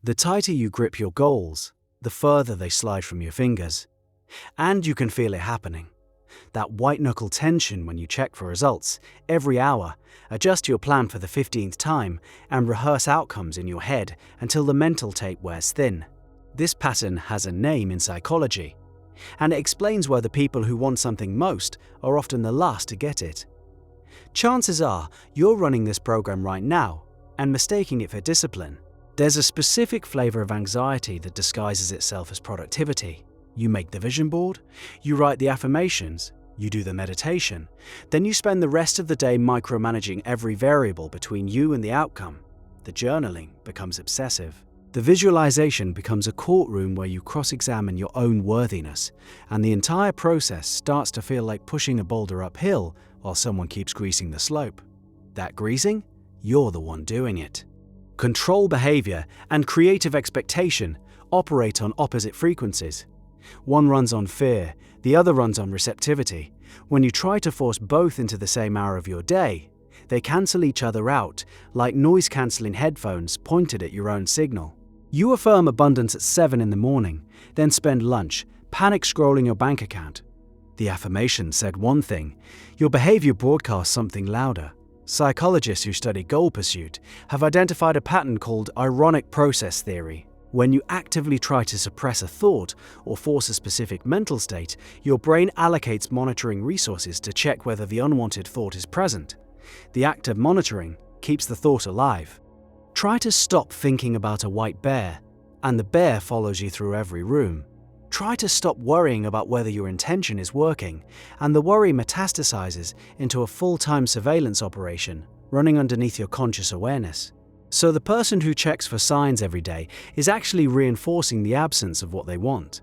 The tighter you grip your goals, the further they slide from your fingers. And you can feel it happening. That white-knuckle tension when you check for results every hour, adjust your plan for the 15th time, and rehearse outcomes in your head until the mental tape wears thin. This pattern has a name in psychology, and it explains why the people who want something most are often the last to get it. Chances are you're running this program right now and mistaking it for discipline. There's a specific flavor of anxiety that disguises itself as productivity. You make the vision board, you write the affirmations, you do the meditation, then you spend the rest of the day micromanaging every variable between you and the outcome. The journaling becomes obsessive. The visualization becomes a courtroom where you cross-examine your own worthiness, and the entire process starts to feel like pushing a boulder uphill while someone keeps greasing the slope. That greasing? You're the one doing it. Control behavior and creative expectation operate on opposite frequencies. One runs on fear, the other runs on receptivity. When you try to force both into the same hour of your day, they cancel each other out like noise-cancelling headphones pointed at your own signal. You affirm abundance at 7 in the morning, then spend lunch, panic scrolling your bank account. The affirmation said one thing, your behavior broadcasts something louder. Psychologists who study goal pursuit have identified a pattern called ironic process theory. When you actively try to suppress a thought or force a specific mental state, your brain allocates monitoring resources to check whether the unwanted thought is present. The act of monitoring keeps the thought alive. Try to stop thinking about a white bear, and the bear follows you through every room. Try to stop worrying about whether your intention is working, and the worry metastasizes into a full-time surveillance operation running underneath your conscious awareness. So the person who checks for signs every day is actually reinforcing the absence of what they want.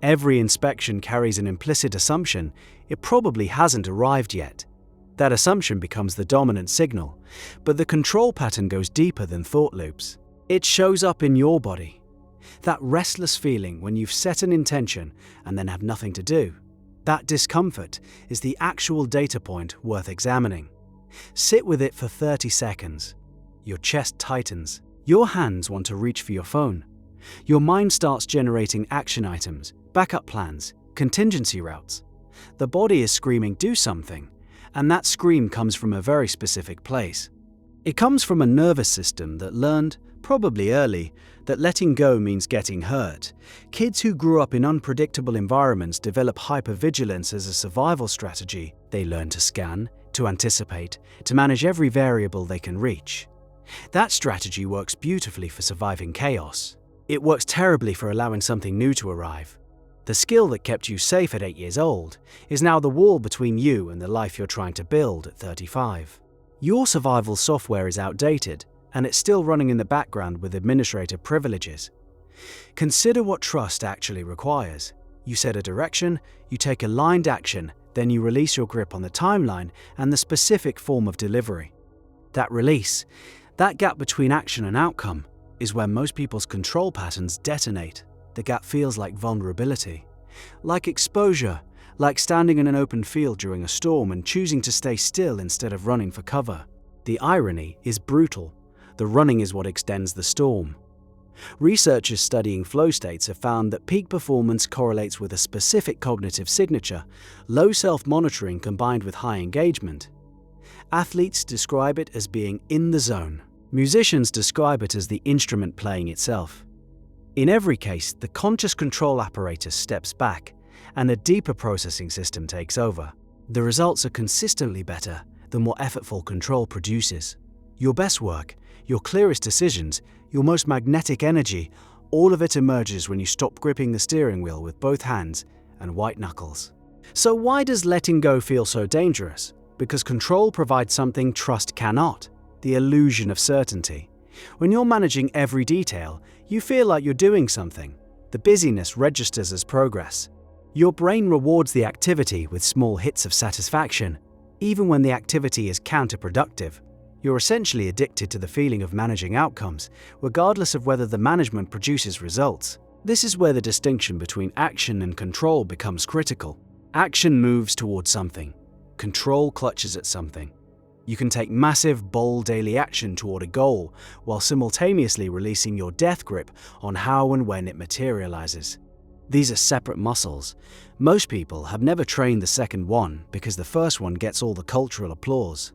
Every inspection carries an implicit assumption it probably hasn't arrived yet. That assumption becomes the dominant signal, but the control pattern goes deeper than thought loops. It shows up in your body. That restless feeling when you've set an intention and then have nothing to do. That discomfort is the actual data point worth examining. Sit with it for 30 seconds. Your chest tightens. Your hands want to reach for your phone. Your mind starts generating action items, backup plans, contingency routes. The body is screaming, do something, and that scream comes from a very specific place. It comes from a nervous system that learned, probably early, that letting go means getting hurt. Kids who grew up in unpredictable environments develop hypervigilance as a survival strategy. They learn to scan, to anticipate, to manage every variable they can reach. That strategy works beautifully for surviving chaos. It works terribly for allowing something new to arrive. The skill that kept you safe at 8 years old is now the wall between you and the life you're trying to build at 35. Your survival software is outdated, and it's still running in the background with administrative privileges. Consider what trust actually requires. You set a direction, you take aligned action, then you release your grip on the timeline and the specific form of delivery. That release, that gap between action and outcome, is where most people's control patterns detonate. The gap feels like vulnerability, like exposure, like standing in an open field during a storm and choosing to stay still instead of running for cover. The irony is brutal. The running is what extends the storm. Researchers studying flow states have found that peak performance correlates with a specific cognitive signature, low self-monitoring combined with high engagement. Athletes describe it as being in the zone. Musicians describe it as the instrument playing itself. In every case, the conscious control apparatus steps back, and a deeper processing system takes over. The results are consistently better than what effortful control produces. Your best work, your clearest decisions, your most magnetic energy, all of it emerges when you stop gripping the steering wheel with both hands and white knuckles. So why does letting go feel so dangerous? Because control provides something trust cannot, the illusion of certainty. When you're managing every detail, you feel like you're doing something. The busyness registers as progress. Your brain rewards the activity with small hits of satisfaction, even when the activity is counterproductive. You're essentially addicted to the feeling of managing outcomes, regardless of whether the management produces results. This is where the distinction between action and control becomes critical. Action moves towards something. Control clutches at something. You can take massive, bold daily action toward a goal while simultaneously releasing your death grip on how and when it materializes. These are separate muscles. Most people have never trained the second one because the first one gets all the cultural applause.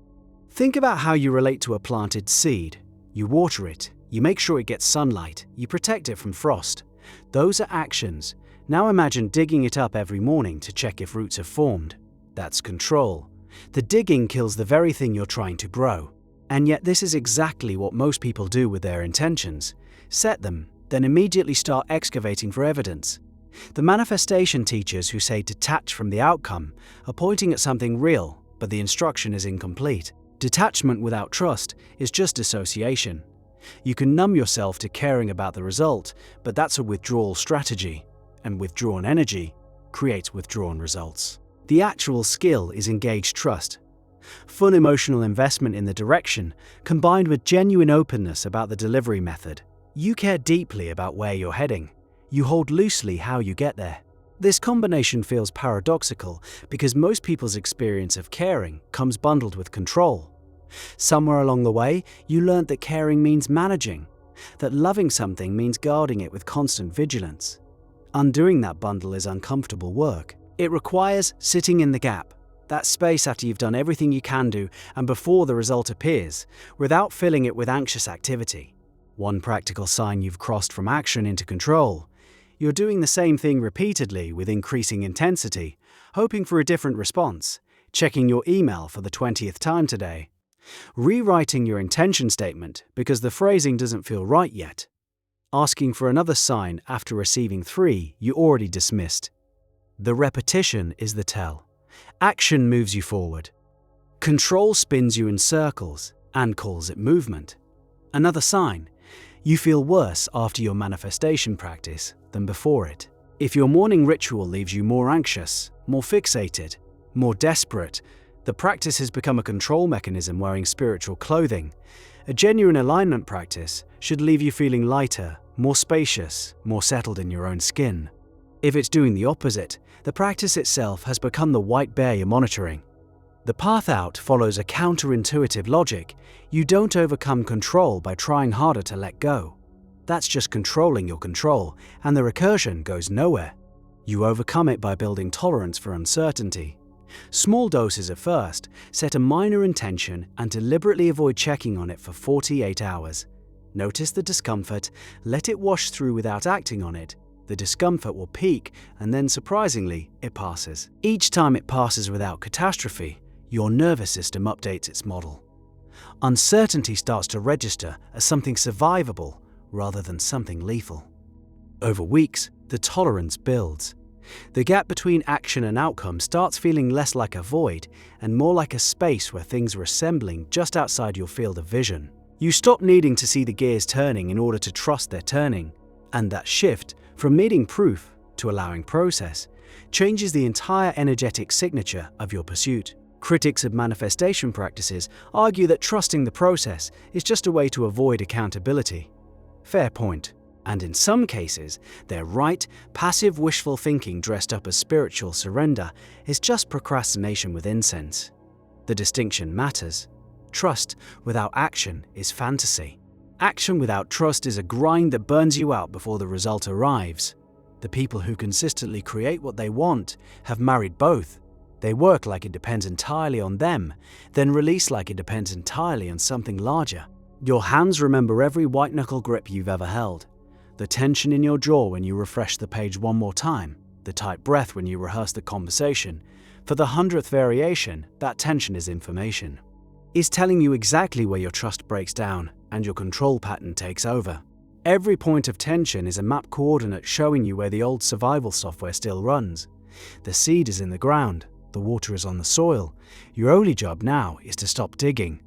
Think about how you relate to a planted seed. You water it, you make sure it gets sunlight, you protect it from frost. Those are actions. Now imagine digging it up every morning to check if roots have formed. That's control. The digging kills the very thing you're trying to grow. And yet this is exactly what most people do with their intentions. Set them, then immediately start excavating for evidence. The manifestation teachers who say detach from the outcome are pointing at something real, but the instruction is incomplete. Detachment without trust is just dissociation. You can numb yourself to caring about the result, but that's a withdrawal strategy, and withdrawn energy creates withdrawn results. The actual skill is engaged trust. Full emotional investment in the direction, combined with genuine openness about the delivery method. You care deeply about where you're heading. You hold loosely how you get there. This combination feels paradoxical because most people's experience of caring comes bundled with control. Somewhere along the way, you learned that caring means managing, that loving something means guarding it with constant vigilance. Undoing that bundle is uncomfortable work. It requires sitting in the gap, that space after you've done everything you can do and before the result appears, without filling it with anxious activity. One practical sign you've crossed from action into control. You're doing the same thing repeatedly with increasing intensity, hoping for a different response, checking your email for the 20th time today, rewriting your intention statement because the phrasing doesn't feel right yet, asking for another sign after receiving 3 you already dismissed. The repetition is the tell. Action moves you forward. Control spins you in circles and calls it movement. Another sign. You feel worse after your manifestation practice than before it. If your morning ritual leaves you more anxious, more fixated, more desperate, the practice has become a control mechanism wearing spiritual clothing. A genuine alignment practice should leave you feeling lighter, more spacious, more settled in your own skin. If it's doing the opposite, the practice itself has become the white bear you're monitoring. The path out follows a counterintuitive logic. You don't overcome control by trying harder to let go. That's just controlling your control, and the recursion goes nowhere. You overcome it by building tolerance for uncertainty. Small doses at first, set a minor intention and deliberately avoid checking on it for 48 hours. Notice the discomfort, let it wash through without acting on it. The discomfort will peak, and then surprisingly, it passes. Each time it passes without catastrophe, your nervous system updates its model. Uncertainty starts to register as something survivable rather than something lethal. Over weeks, the tolerance builds. The gap between action and outcome starts feeling less like a void and more like a space where things are assembling just outside your field of vision. You stop needing to see the gears turning in order to trust they're turning, and that shift from needing proof to allowing process changes the entire energetic signature of your pursuit. Critics of manifestation practices argue that trusting the process is just a way to avoid accountability. Fair point. And in some cases, they're right. Passive wishful thinking dressed up as spiritual surrender is just procrastination with incense. The distinction matters. Trust without action is fantasy. Action without trust is a grind that burns you out before the result arrives. The people who consistently create what they want have married both. They work like it depends entirely on them, then release like it depends entirely on something larger. Your hands remember every white-knuckle grip you've ever held. The tension in your jaw when you refresh the page one more time. The tight breath when you rehearse the conversation. For the 100th variation, that tension is information. It's telling you exactly where your trust breaks down and your control pattern takes over. Every point of tension is a map coordinate showing you where the old survival software still runs. The seed is in the ground, the water is on the soil. Your only job now is to stop digging